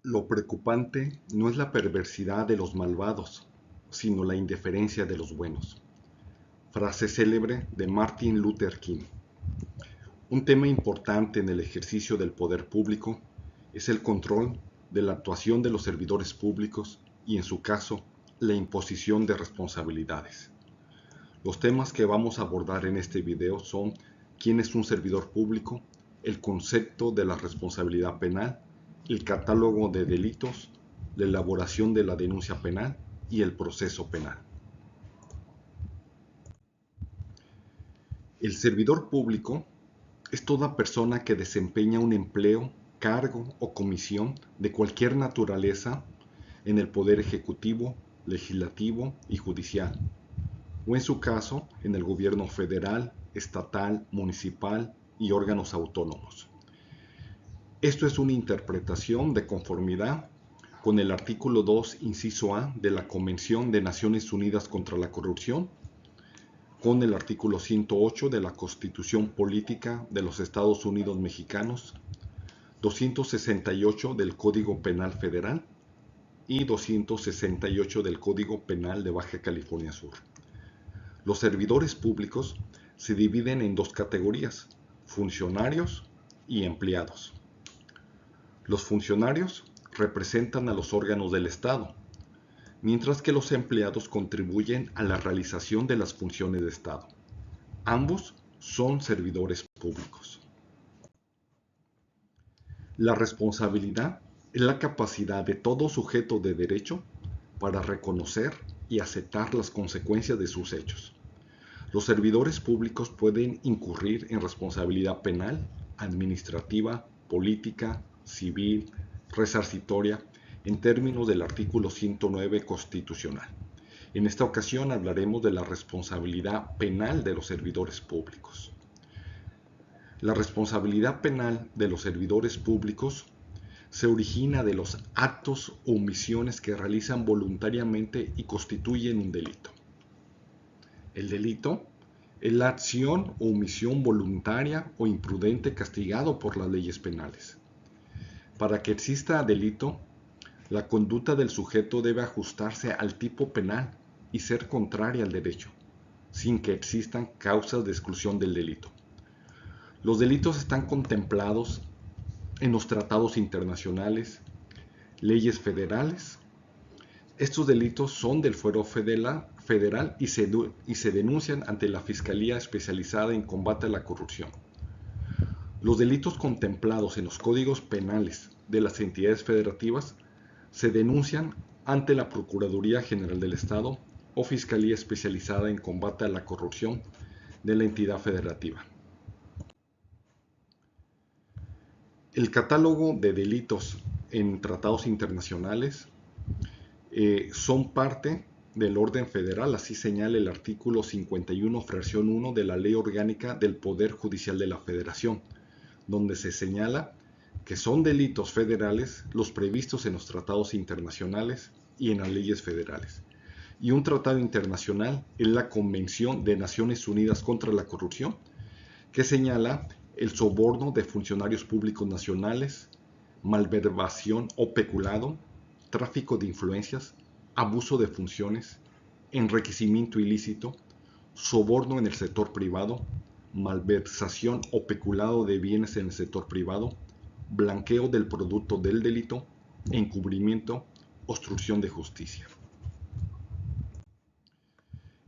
Lo preocupante no es la perversidad de los malvados, sino la indiferencia de los buenos. Frase célebre de Martin Luther King. Un tema importante en el ejercicio del poder público es el control de la actuación de los servidores públicos y, en su caso, la imposición de responsabilidades. Los temas que vamos a abordar en este video son quién es un servidor público, el concepto de la responsabilidad penal, el catálogo de delitos, la elaboración de la denuncia penal y el proceso penal. El servidor público es toda persona que desempeña un empleo, cargo o comisión de cualquier naturaleza en el Poder Ejecutivo, Legislativo y Judicial, o en su caso en el gobierno federal, estatal, municipal y órganos autónomos. Esto es una interpretación de conformidad con el artículo 2, inciso A de la Convención de Naciones Unidas contra la Corrupción, con el artículo 108 de la Constitución Política de los Estados Unidos Mexicanos, 268 del Código Penal Federal y 268 del Código Penal de Baja California Sur. Los servidores públicos se dividen en dos categorías: funcionarios y empleados. Los funcionarios representan a los órganos del Estado, mientras que los empleados contribuyen a la realización de las funciones de Estado. Ambos son servidores públicos. La responsabilidad es la capacidad de todo sujeto de derecho para reconocer y aceptar las consecuencias de sus hechos. Los servidores públicos pueden incurrir en responsabilidad penal, administrativa, política, civil, resarcitoria, en términos del artículo 109 constitucional. En esta ocasión hablaremos de la responsabilidad penal de los servidores públicos. La responsabilidad penal de los servidores públicos se origina de los actos o omisiones que realizan voluntariamente y constituyen un delito. El delito es la acción o omisión voluntaria o imprudente castigado por las leyes penales. Para que exista delito, la conducta del sujeto debe ajustarse al tipo penal y ser contraria al derecho, sin que existan causas de exclusión del delito. Los delitos están contemplados en los tratados internacionales, leyes federales. Estos delitos son del fuero federal y se denuncian ante la Fiscalía Especializada en Combate a la Corrupción. Los delitos contemplados en los códigos penales de las entidades federativas se denuncian ante la Procuraduría General del Estado o Fiscalía Especializada en Combate a la Corrupción de la entidad federativa. El catálogo de delitos en tratados internacionales son parte del orden federal, así señala el artículo 51, fracción 1 de la Ley Orgánica del Poder Judicial de la Federación, donde se señala que son delitos federales los previstos en los tratados internacionales y en las leyes federales. Y un tratado internacional es la Convención de Naciones Unidas contra la Corrupción, que señala el soborno de funcionarios públicos nacionales, malversación o peculado, tráfico de influencias, abuso de funciones, enriquecimiento ilícito, soborno en el sector privado, malversación o peculado de bienes en el sector privado, blanqueo del producto del delito, encubrimiento, obstrucción de justicia.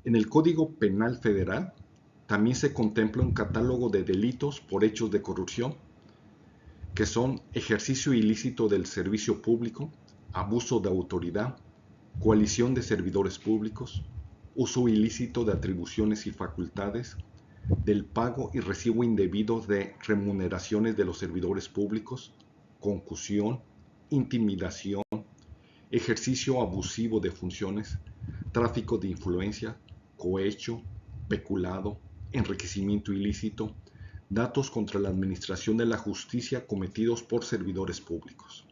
En el Código Penal Federal también se contempla un catálogo de delitos por hechos de corrupción, que son ejercicio ilícito del servicio público, abuso de autoridad, coalición de servidores públicos, uso ilícito de atribuciones y facultades, del pago y recibo indebido de remuneraciones de los servidores públicos, concusión, intimidación, ejercicio abusivo de funciones, tráfico de influencia, cohecho, peculado, enriquecimiento ilícito, datos contra la administración de la justicia cometidos por servidores públicos.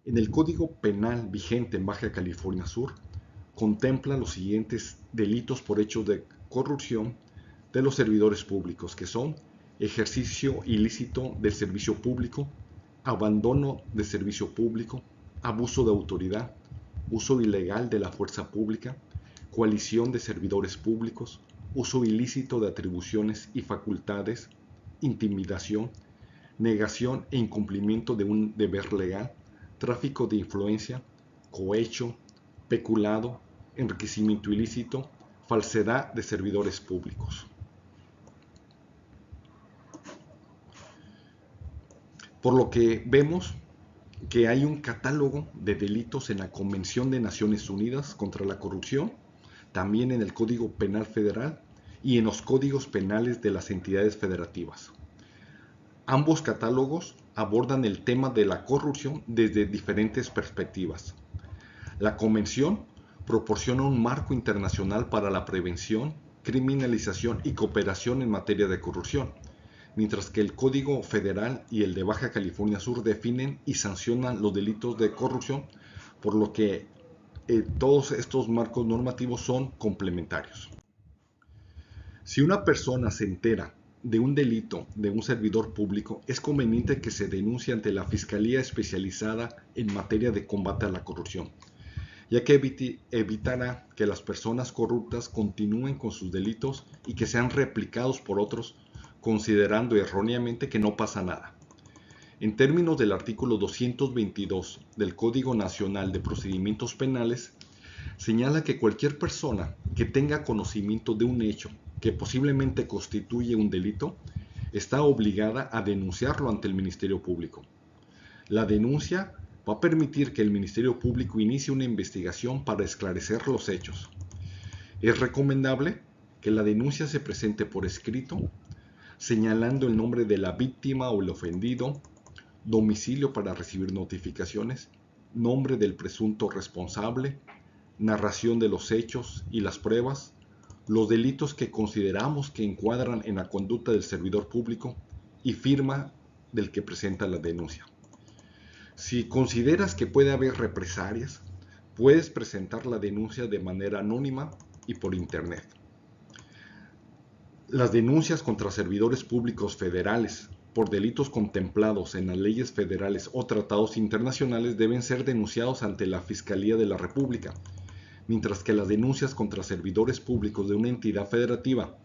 En el Código Penal vigente en Baja California Sur, contempla los siguientes delitos por hechos de corrupción de los servidores públicos, que son ejercicio ilícito del servicio público, abandono de servicio público, abuso de autoridad, uso ilegal de la fuerza pública, coalición de servidores públicos, uso ilícito de atribuciones y facultades, intimidación, negación e incumplimiento de un deber legal, tráfico de influencia, cohecho, peculado, enriquecimiento ilícito, falsedad de servidores públicos. Por lo que vemos que hay un catálogo de delitos en la Convención de Naciones Unidas contra la Corrupción, también en el Código Penal Federal y en los códigos penales de las entidades federativas. Ambos catálogos abordan el tema de la corrupción desde diferentes perspectivas. La Convención proporciona un marco internacional para la prevención, criminalización y cooperación en materia de corrupción, mientras que el Código Federal y el de Baja California Sur definen y sancionan los delitos de corrupción, por lo que todos estos marcos normativos son complementarios. Si una persona se entera de un delito de un servidor público, es conveniente que se denuncie ante la Fiscalía Especializada en materia de combate a la corrupción, ya que evitará que las personas corruptas continúen con sus delitos y que sean replicados por otros, considerando erróneamente que no pasa nada. En términos del artículo 222 del Código Nacional de Procedimientos Penales, señala que cualquier persona que tenga conocimiento de un hecho que posiblemente constituye un delito, está obligada a denunciarlo ante el Ministerio Público. La denuncia va a permitir que el Ministerio Público inicie una investigación para esclarecer los hechos. Es recomendable que la denuncia se presente por escrito, señalando el nombre de la víctima o el ofendido, domicilio para recibir notificaciones, nombre del presunto responsable, narración de los hechos y las pruebas, los delitos que consideramos que encuadran en la conducta del servidor público y firma del que presenta la denuncia. Si consideras que puede haber represalias, puedes presentar la denuncia de manera anónima y por internet. Las denuncias contra servidores públicos federales por delitos contemplados en las leyes federales o tratados internacionales deben ser denunciados ante la Fiscalía de la República, mientras que las denuncias contra servidores públicos de una entidad federativa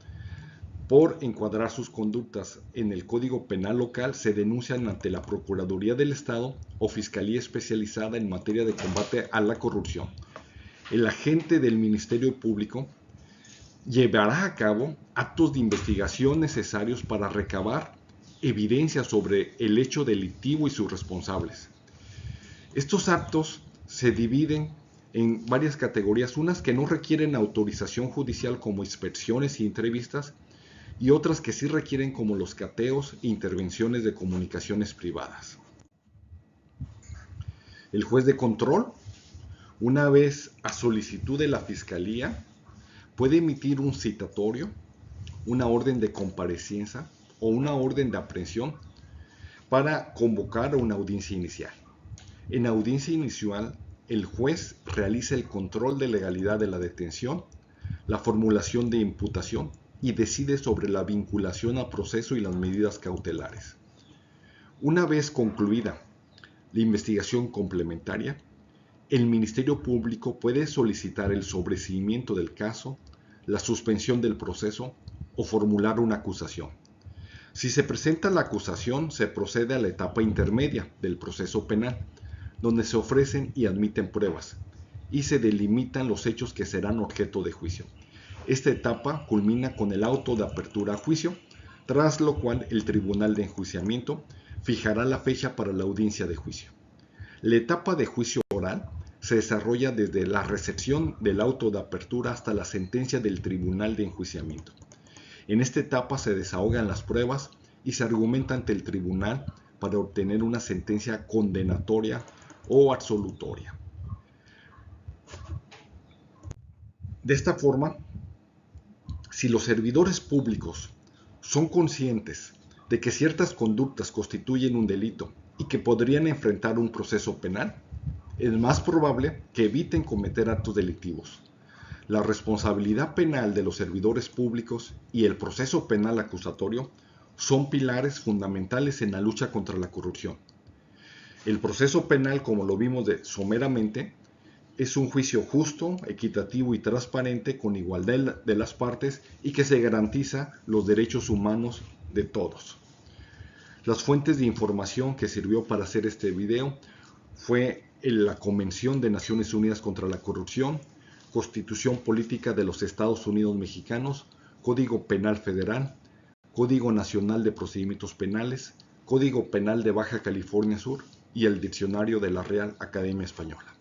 por encuadrar sus conductas en el Código Penal local se denuncian ante la Procuraduría del Estado o Fiscalía Especializada en materia de combate a la corrupción. El agente del Ministerio Público llevará a cabo actos de investigación necesarios para recabar evidencia sobre el hecho delictivo y sus responsables. Estos actos se dividen en varias categorías, unas que no requieren autorización judicial como inspecciones y entrevistas, y otras que sí requieren como los cateos e intervenciones de comunicaciones privadas. El juez de control, una vez a solicitud de la Fiscalía, puede emitir un citatorio, una orden de comparecencia o una orden de aprehensión para convocar a una audiencia inicial. En audiencia inicial, el juez realiza el control de legalidad de la detención, la formulación de imputación y decide sobre la vinculación a proceso y las medidas cautelares. Una vez concluida la investigación complementaria, el Ministerio Público puede solicitar el sobreseimiento del caso, la suspensión del proceso o formular una acusación. Si se presenta la acusación, se procede a la etapa intermedia del proceso penal, donde se ofrecen y admiten pruebas, y se delimitan los hechos que serán objeto de juicio. Esta etapa culmina con el auto de apertura a juicio, tras lo cual el Tribunal de Enjuiciamiento fijará la fecha para la audiencia de juicio. La etapa de juicio oral se desarrolla desde la recepción del auto de apertura hasta la sentencia del Tribunal de Enjuiciamiento. En esta etapa se desahogan las pruebas y se argumenta ante el tribunal para obtener una sentencia condenatoria o absolutoria. De esta forma, si los servidores públicos son conscientes de que ciertas conductas constituyen un delito y que podrían enfrentar un proceso penal, es más probable que eviten cometer actos delictivos. La responsabilidad penal de los servidores públicos y el proceso penal acusatorio son pilares fundamentales en la lucha contra la corrupción. El proceso penal, como lo vimos someramente, es un juicio justo, equitativo y transparente con igualdad de las partes y que se garantiza los derechos humanos de todos. Las fuentes de información que sirvió para hacer este video fue la Convención de Naciones Unidas contra la Corrupción, Constitución Política de los Estados Unidos Mexicanos, Código Penal Federal, Código Nacional de Procedimientos Penales, Código Penal de Baja California Sur y el Diccionario de la Real Academia Española.